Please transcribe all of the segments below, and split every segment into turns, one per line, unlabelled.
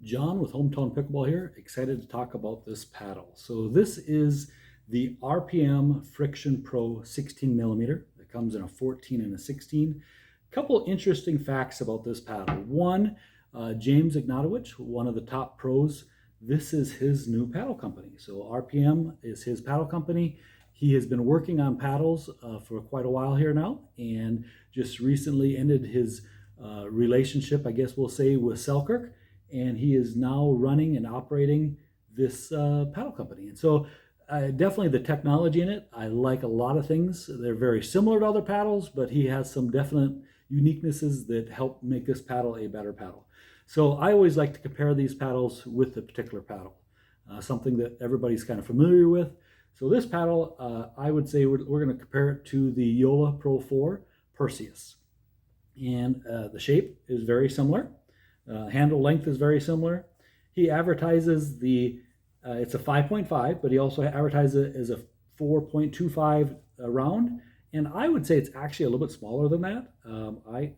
John with Hometown Pickleball here, excited to talk about this paddle. So this is the RPM Friction Pro 16 millimeter. It comes in a 14 and a 16. Couple interesting facts about this paddle. One, James Ignatowich, one of the top pros, this is his new paddle company. So RPM is his paddle company. He has been working on paddles for quite a while here now, and just recently ended his relationship, I guess we'll say, with Selkirk, and he is now running and operating this paddle company. And so definitely the technology in it, I like a lot of things. They're very similar to other paddles, but he has some definite uniquenesses that help make this paddle a better paddle. So I always like to compare these paddles with the particular paddle, something that everybody's kind of familiar with. So this paddle, I would say we're going to compare it to the Yola Pro 4 Perseus. And the shape is very similar. Handle length is very similar. He advertises it's a 5.5, but he also advertises it as a 4.25 round. And I would say it's actually a little bit smaller than that.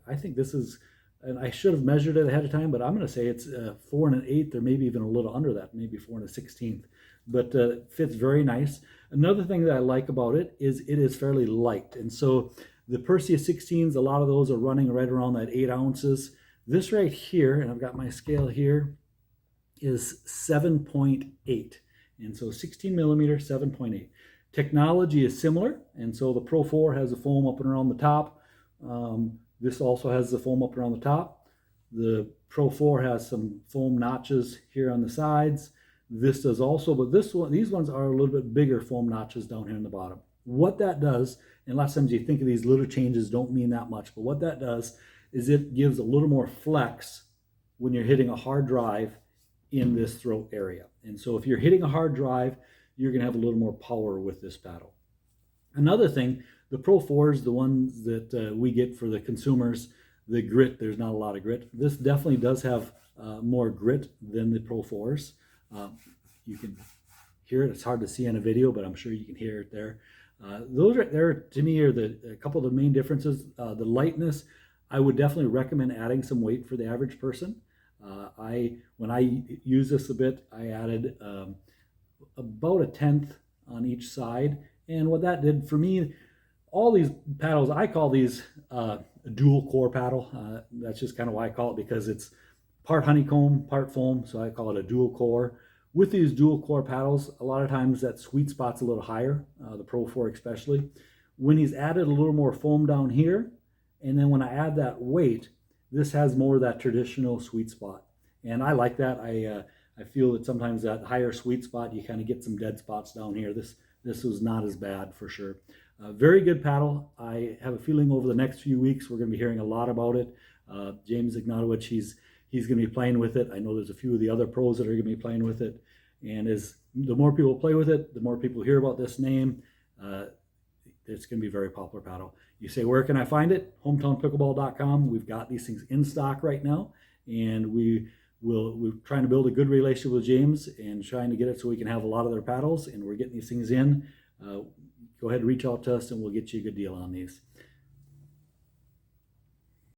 I think this is, and I should have measured it ahead of time, but I'm going to say it's 4 1/8, or maybe even a little under that, maybe 4 1/16. But it fits very nice. Another thing that I like about it is fairly light. And so the Perseus 16s, a lot of those are running right around that 8 ounces. This right here, and I've got my scale here, is 7.8. And so 16 millimeter, 7.8. Technology is similar. And so the Pro 4 has a foam up and around the top. This also has the foam up around the top. The Pro 4 has some foam notches here on the sides. This does also, but these ones are a little bit bigger foam notches down here in the bottom. What that does, and lots of times you think of these little changes don't mean that much, but what that does is it gives a little more flex when you're hitting a hard drive in this throat area. And so if you're hitting a hard drive, you're going to have a little more power with this paddle. Another thing, the Pro 4s, the ones that we get for the consumers, the grit, there's not a lot of grit. This definitely does have more grit than the Pro 4s. You can hear it. It's hard to see on a video, but I'm sure you can hear it there. Those are there, to me, are a couple of the main differences. The lightness, I would definitely recommend adding some weight for the average person. When I use this a bit, I added about 1/10 on each side. And what that did for me, all these paddles, I call these a dual core paddle. That's just kind of why I call it, because it's part honeycomb, part foam. So I call it a dual core. With these dual core paddles, a lot of times that sweet spot's a little higher, the Pro 4 especially. When he's added a little more foam down here, and then when I add that weight, this has more of that traditional sweet spot. And I like that. I feel that sometimes that higher sweet spot, you kind of get some dead spots down here. This was not as bad for sure. Very good paddle. I have a feeling over the next few weeks we're going to be hearing a lot about it. James Ignatowich, he's going to be playing with it. I know there's a few of the other pros that are going to be playing with it. And the more people play with it, the more people hear about this name. It's going to be a very popular paddle. You say, where can I find it? hometownpickleball.com. We've got these things in stock right now, and we're trying to build a good relationship with James and trying to get it so we can have a lot of their paddles, and we're getting these things in. Go ahead and reach out to us, and we'll get you a good deal on these.